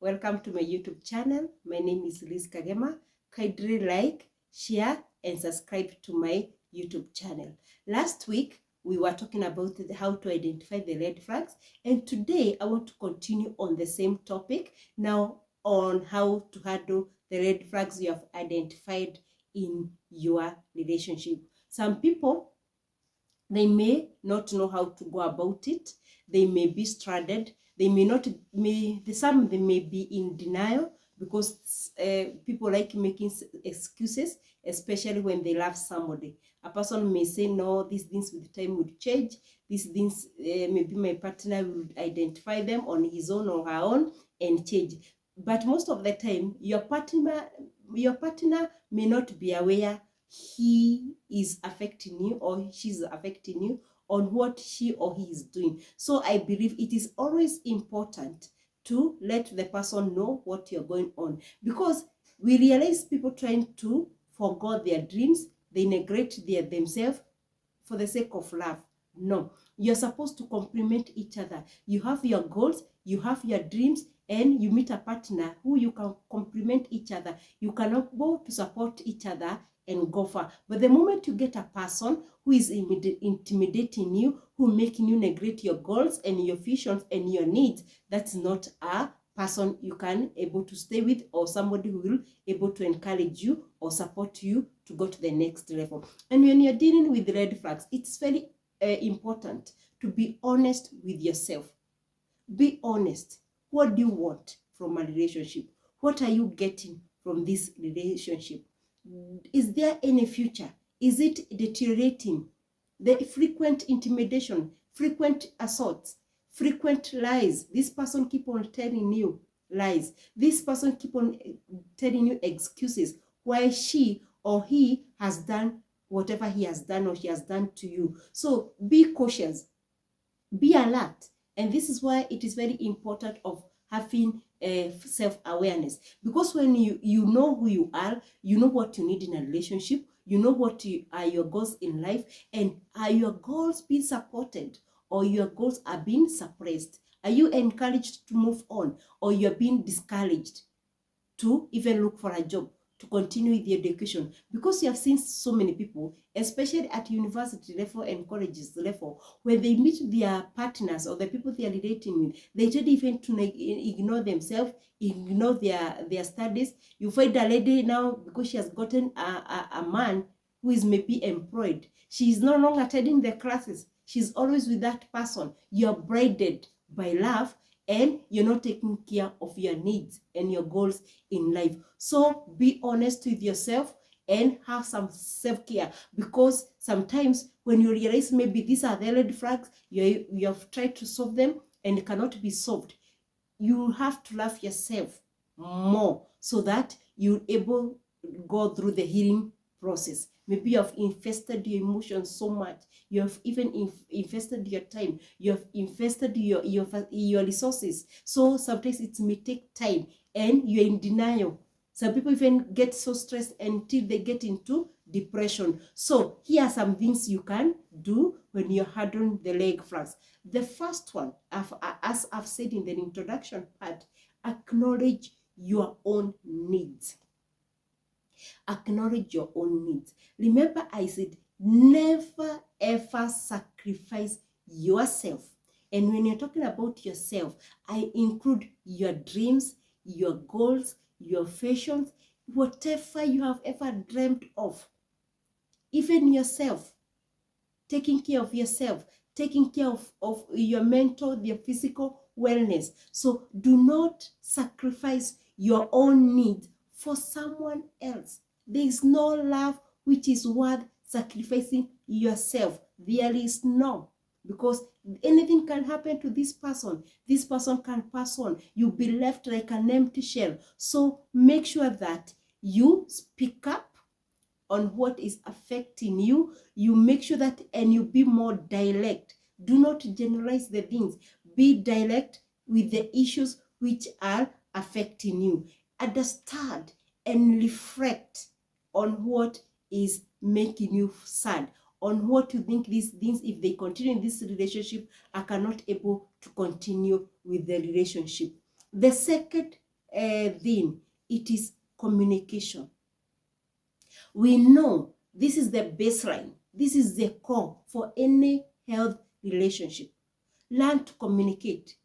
welcome to my YouTube channel. My name is Liz Kagema. Kindly like, share, and subscribe to my YouTube channel. Last week, we were talking about how to identify the red flags, and today I want to continue on the same topic, now on how to handle the red flags you have identified in your relationship. Some people, they may not know how to go about it. They may be stranded. They may not, some they may be in denial because people like making excuses, especially when they love somebody. A person may say, no, these things with time would change. These things, maybe my partner will identify them on his own or her own and change. But most of the time, your partner may not be aware he is affecting you or she's affecting you on what she or he is doing. So I believe it is always important to let the person know what you're going on, because we realize people trying to forgo their dreams, they neglect themselves for the sake of love. No, you're supposed to complement each other. You have your goals, you have your dreams, and you meet a partner who you can complement each other. You can both support each other and go far. But the moment you get a person who is intimidating you, who making you neglect your goals and your visions and your needs, that's not a person you can able to stay with, or somebody who will able to encourage you or support you to go to the next level. And when you're dealing with red flags, it's very important to be honest with yourself. Be honest. What do you want from a relationship? What are you getting from this relationship? Is there any future? Is it deteriorating? The frequent intimidation, frequent assaults, frequent lies. This person keep on telling you lies. This person keep on telling you excuses why she or he has done whatever he has done or she has done to you. So be cautious, be alert. And this is why it is very important of having self-awareness, because when you know who you are, you know what you need in a relationship, you know what are your goals in life, and are your goals being supported or your goals are being suppressed? Are you encouraged to move on, or you're being discouraged to even look for a job, to continue with the education? Because you have seen so many people, especially at university level and colleges level, when they meet their partners or the people they are relating with, they tend even to ignore themselves, ignore their studies. You find a lady now, because she has gotten a man who is maybe employed, she is no longer attending the classes. She's always with that person. You're braided by love, and you're not taking care of your needs and your goals in life. So be honest with yourself and have some self-care, because sometimes when you realize maybe these are the red flags, you have tried to solve them and cannot be solved, you have to love yourself more so that you're able to go through the healing process. Maybe you have invested your emotions so much, you have even invested your time, you have invested your resources. So sometimes it may take time and you're in denial. Some people even get so stressed until they get into depression. So here are some things you can do when you're handling the red flags. The first one, as I've said in the introduction part, acknowledge your own needs. Acknowledge your own needs. Remember, I said never ever sacrifice yourself. And when you're talking about yourself, I include your dreams, your goals, your visions, whatever you have ever dreamt of. Even yourself, taking care of yourself, taking care of your mental, your physical wellness. So do not sacrifice your own needs for someone else. There is no love which is worth sacrificing yourself. There is no. Because anything can happen to this person. This person can pass on. You'll be left like an empty shell. So make sure that you speak up on what is affecting you. You make sure that, and you be more direct. Do not generalize the things. Be direct with the issues which are affecting you. Understand and reflect on what is making you sad, on what you think these things, if they continue in this relationship, I cannot able to continue with the relationship. The second thing, it is communication. We know this is the baseline. This is the core for any health relationship. Learn to communicate.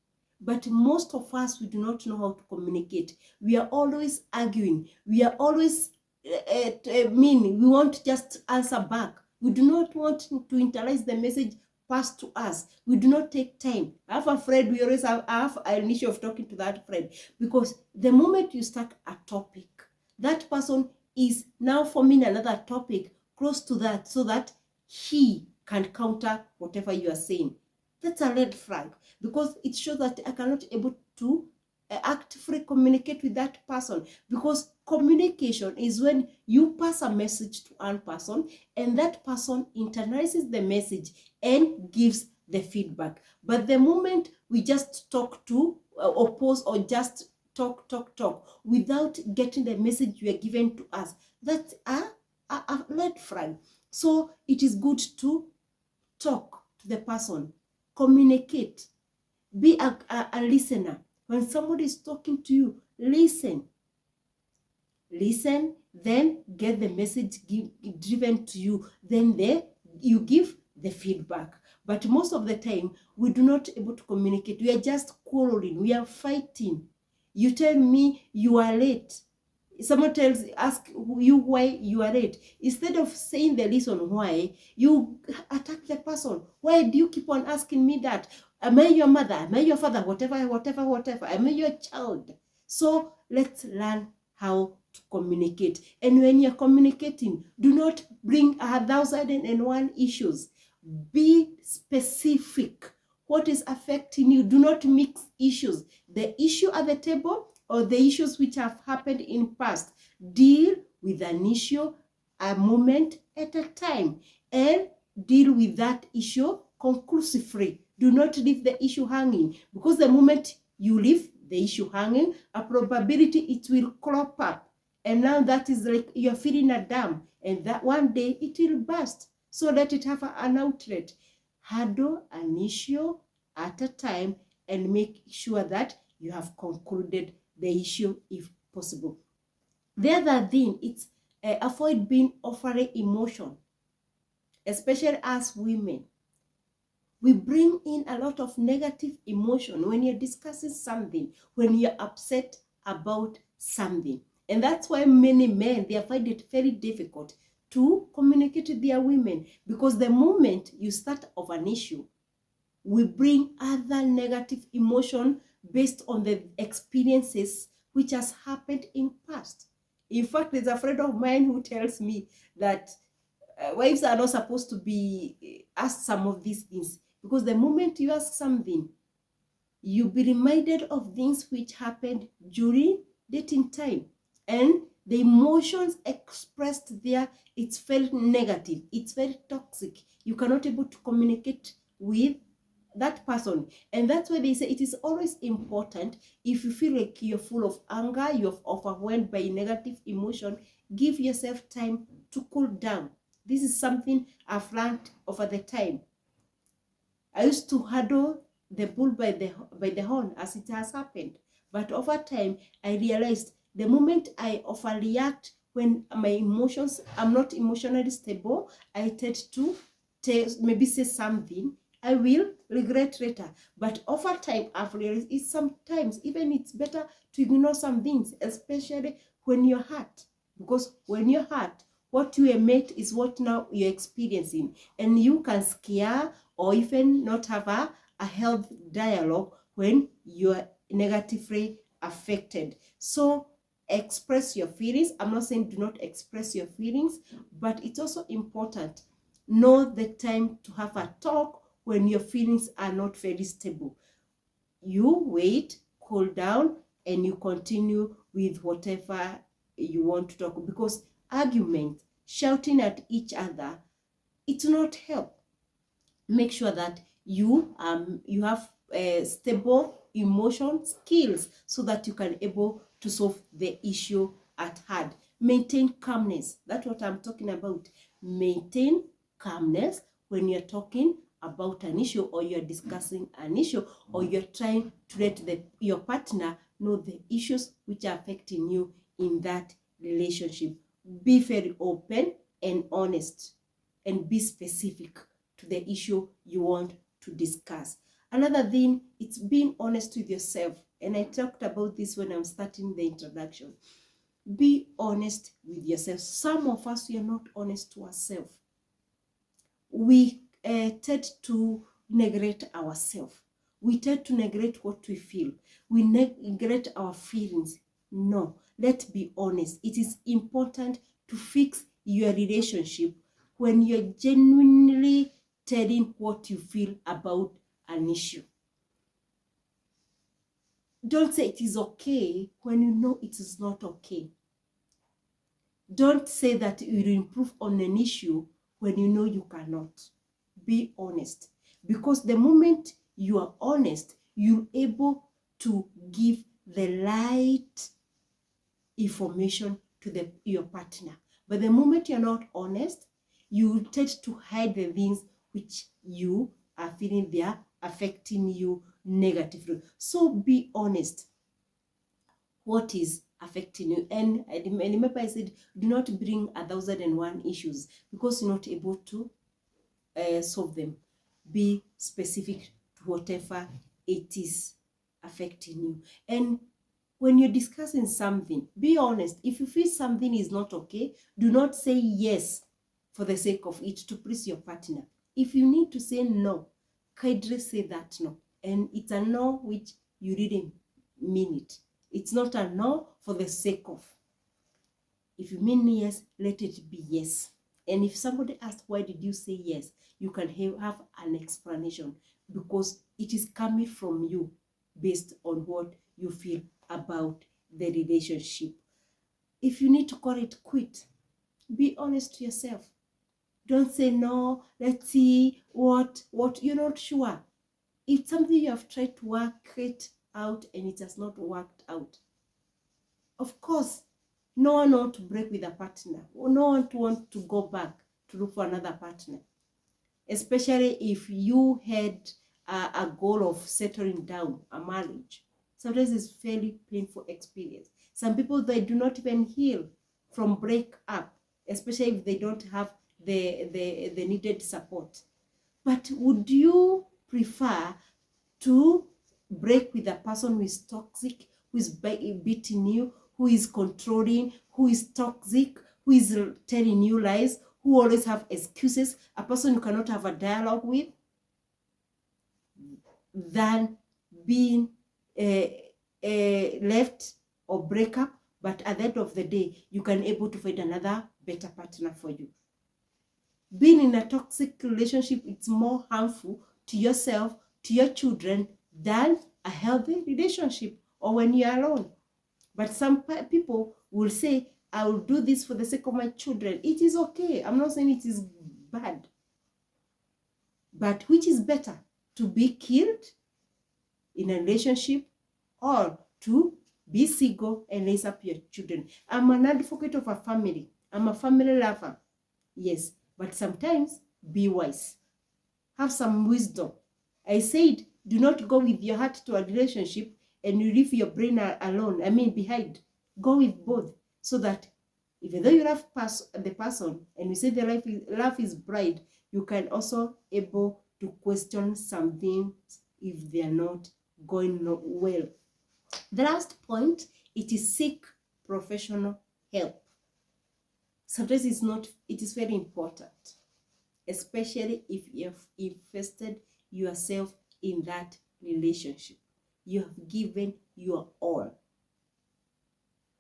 But most of us, we do not know how to communicate. We are always arguing. We are always we want just answer back. We do not want to internalize the message passed to us. We do not take time. I have a friend, we always have an issue of talking to that friend, because the moment you start a topic, that person is now forming another topic close to that, so that he can counter whatever you are saying. That's a red flag, because it shows that I cannot able to actively communicate with that person, because communication is when you pass a message to one person and that person internalizes the message and gives the feedback. But the moment we just talk to oppose, or just talk without getting the message you are given to us, that's a red flag. So it is good to talk to the person, communicate, be a listener. When somebody is talking to you, listen, then get the message driven to you, then you give the feedback. But most of the time, we do not able to communicate. We are just quarreling, we are fighting. You tell me you are late. Someone ask you why you are late. Instead of saying the reason why, you attack the person. Why do you keep on asking me that? Am I your mother? Am I your father? Whatever. Am I your child? So let's learn how to communicate. And when you're communicating, do not bring 1,001 issues. Be specific. What is affecting you? Do not mix issues. The issue at the table, or the issues which have happened in past. Deal with an issue a moment at a time, and deal with that issue conclusively. Do not leave the issue hanging, because the moment you leave the issue hanging, a probability it will crop up, and now that is like you're filling a dam, and that one day it will burst. So let it have an outlet. Handle an issue at a time and make sure that you have concluded the issue if possible. The other thing, it's avoid being offering emotion, especially as women. We bring in a lot of negative emotion when you're discussing something, when you're upset about something. And that's why many men, they find it very difficult to communicate with their women, because the moment you start of an issue, we bring other negative emotion based on the experiences which has happened in past. In fact, there's a friend of mine who tells me that wives are not supposed to be asked some of these things, because the moment you ask something, you'll be reminded of things which happened during dating time, and the emotions expressed there, it's very negative, it's very toxic. You cannot able to communicate with that person. And that's why they say it is always important, if you feel like you're full of anger, you're overwhelmed by negative emotion, give yourself time to cool down. This is something I've learned over the time. I used to handle the bull by the horn as it has happened, but over time I realized the moment I overreact, when my emotions, I'm not emotionally stable, I tend to maybe say something I will regret later. But over time, I've realized it's sometimes even it's better to ignore some things, especially when you're hurt. Because when you're hurt, what you emit is what now you're experiencing. And you can scare or even not have a healthy dialogue when you're negatively affected. So express your feelings. I'm not saying do not express your feelings, but it's also important. Know the time to have a talk when your feelings are not very stable. You wait, cool down, and you continue with whatever you want to talk, because argument, shouting at each other, it will not help. Make sure that you have stable emotion skills, so that you can able to solve the issue at hand. Maintain calmness. That's what I'm talking about. Maintain calmness when you're talking about an issue, or you're discussing an issue, or you're trying to let your partner know the issues which are affecting you in that relationship. Be very open and honest, and be specific to the issue you want to discuss. Another thing, it's being honest with yourself. And I talked about this when I'm starting the introduction. Be honest with yourself. Some of us, we are not honest to ourselves. We tend to neglect ourselves. We tend to neglect what we feel. We neglect our feelings. No, let's be honest. It is important to fix your relationship when you're genuinely telling what you feel about an issue. Don't say it is okay when you know it is not okay. Don't say that you will improve on an issue when you know you cannot. Be honest. Because the moment you are honest, you're able to give the right information to your partner. But the moment you're not honest, you tend to hide the things which you are feeling they are affecting you negatively. So be honest. What is affecting you? And I remember I said, do not bring 1,001 issues because you're not able to solve them. Be specific to whatever it is affecting you. And when you're discussing something, be honest. If you feel something is not okay, do not say yes for the sake of it to please your partner. If you need to say no, kindly say that no. And it's a no which you really mean it. It's not a no for the sake of. If you mean yes, let it be yes. And if somebody asks, why did you say yes? You can have an explanation because it is coming from you based on what you feel about the relationship. If you need to call it quit, be honest to yourself. Don't say no, let's see what you're not sure. It's something you have tried to work it out and it has not worked out. Of course, no one wants to break with a partner. No one wants to go back to look for another partner. Especially if you had a goal of settling down a marriage. Sometimes it's a fairly painful experience. Some people, they do not even heal from breakup, especially if they don't have the needed support. But would you prefer to break with a person who is toxic, who is beating you, who is controlling, who is toxic, who is telling you lies, who always have excuses, a person you cannot have a dialogue with, than being left or break up, but at the end of the day, you can able to find another better partner for you. Being in a toxic relationship, it's more harmful to yourself, to your children, than a healthy relationship or when you're alone. But some people will say, I will do this for the sake of my children. It is okay. I'm not saying it is bad. But which is better? To be killed in a relationship or to be single and raise up your children? I'm an advocate of a family. I'm a family lover. Yes, but sometimes be wise. Have some wisdom. I said, do not go with your heart to a relationship and you leave your brain alone, behind. Go with both, so that even though you love the person and you say the love is bright, you can also able to question some things if they are not going well. The last point, it is seek professional help. Sometimes it is very important, especially if you have invested yourself in that relationship. You have given your all.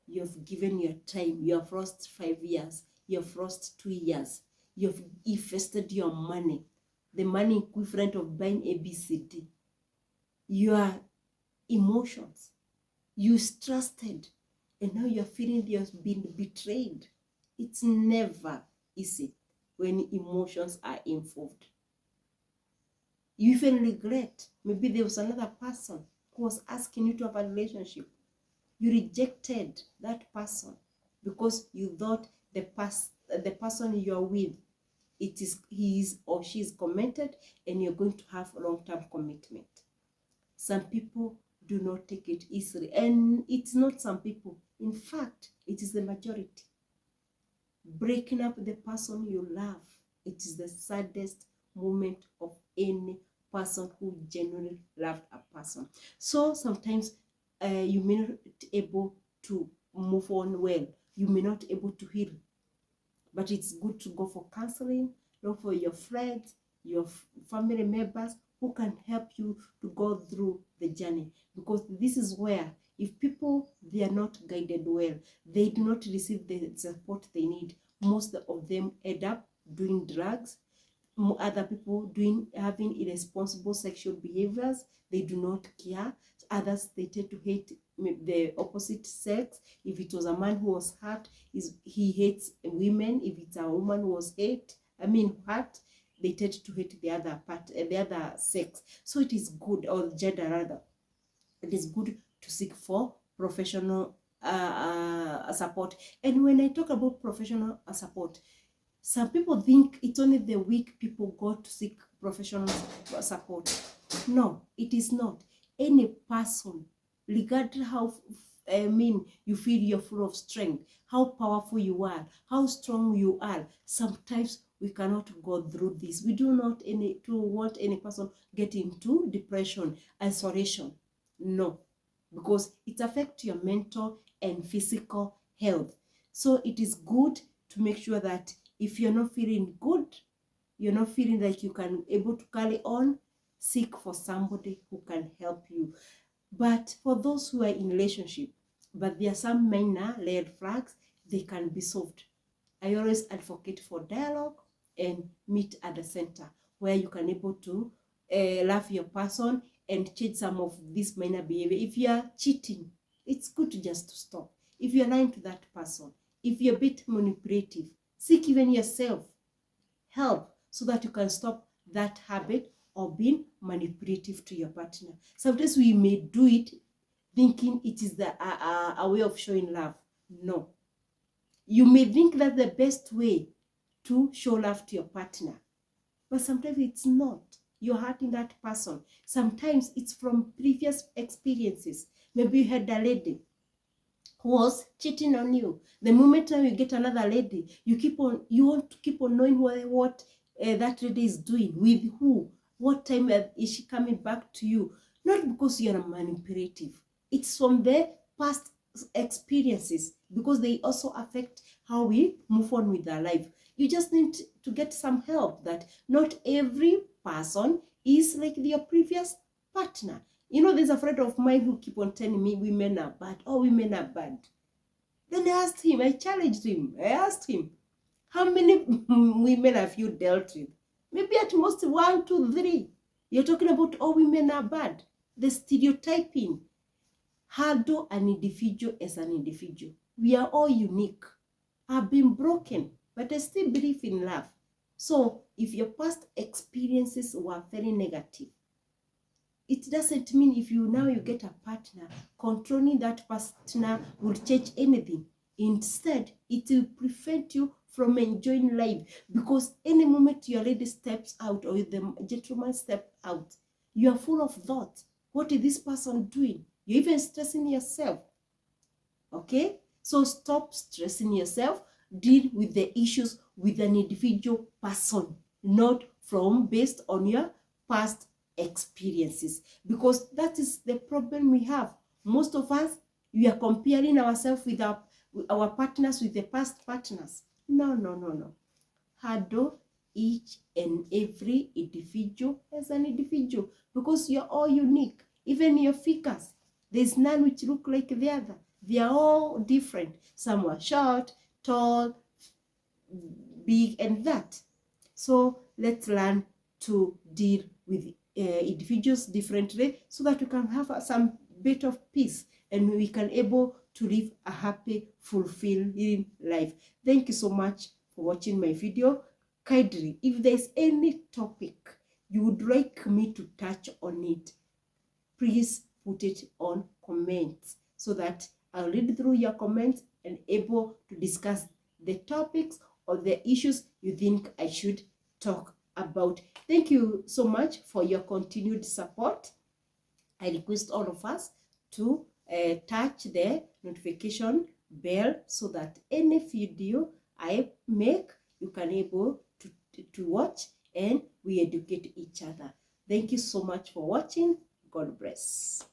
You have given your time. You have lost 5 years. You have lost 2 years. You have invested your money. The money equivalent of buying ABCD. Your emotions. You trusted. And now you're feeling you've been betrayed. It's never easy when emotions are involved. You even regret. Maybe there was another person who was asking you to have a relationship. You rejected that person because you thought the person you're with, he is or she is committed and you're going to have a long-term commitment. Some people do not take it easily. And it's not some people. In fact, it is the majority. Breaking up the person you love, it is the saddest moment of any person who genuinely loved a person. So sometimes you may not be able to move on well. You may not be able to heal. But it's good to go for counseling, look for your friends, your family members who can help you to go through the journey. Because this is where, if people, they are not guided well, they do not receive the support they need, most of them end up doing drugs, other people having irresponsible sexual behaviors. They do not care. Others, they tend to hate the opposite sex. If it was a man who was hurt, he hates women. If it's a woman who was hurt, they tend to hate the other part, the other sex. So it is good, or gender rather, it is good to seek for professional support. And when I talk about professional support, some people think it's only the weak people go to seek professional support. No, it is not. Any person, regardless how you feel you're full of strength, how powerful you are, how strong you are, sometimes we cannot go through this. We do not want any person get into depression, isolation. No, because it affects your mental and physical health. So it is good to make sure that if you're not feeling good, you're not feeling like you can able to carry on, seek for somebody who can help you. But for those who are in relationship, but there are some minor red flags, they can be solved. I always advocate for dialogue and meet at the center, where you can able to love your person and change some of this minor behavior. If you are cheating, it's good to just stop. If you're lying to that person, if you're a bit manipulative, seek even yourself help so that you can stop that habit of being manipulative to your partner. Sometimes we may do it thinking it is a way of showing love. No. You may think that's the best way to show love to your partner, but sometimes it's not. You're hurting that person. Sometimes it's from previous experiences. Maybe you had a lady who was cheating on you. The moment now you get another lady, you want to keep on knowing what that lady is doing, with who, what time is she coming back to you. Not because you're manipulative. It's from the past experiences, because they also affect how we move on with our life. You just need to get some help, that not every person is like your previous partner. You know, there's a friend of mine who keep on telling me women are bad. Oh, women are bad. Then I challenged him. I asked him, how many women have you dealt with? Maybe at most 1, 2, 3. You're talking about all women are bad. The stereotyping. Handle an individual as an individual. We are all unique. I've been broken, but I still believe in love. So if your past experiences were very negative, it doesn't mean if you get a partner, controlling that partner will change anything. Instead, it will prevent you from enjoying life, because any moment your lady steps out or the gentleman steps out, you are full of thoughts. What is this person doing? You're even stressing yourself. Okay? So stop stressing yourself. Deal with the issues with an individual person, not based on your past experiences, because that is the problem we have. Most of us, we are comparing ourselves with our partners with the past partners. No. Handle each and every individual as an individual, because you're all unique. Even your figures, there's none which look like the other. They are all different. Some are short, tall, big, and that. So let's learn to deal with individuals differently, so that we can have some bit of peace and we can able to live a happy, fulfilling life. Thank you so much for watching my video. Kindly, if there's any topic you would like me to touch on it, please put it on comments, so that I'll read through your comments and able to discuss the topics or the issues you think I should talk about. Thank you so much for your continued support. I request all of us to touch the notification bell so that any video I make, you can able to watch and we educate each other. Thank you so much for watching. God bless.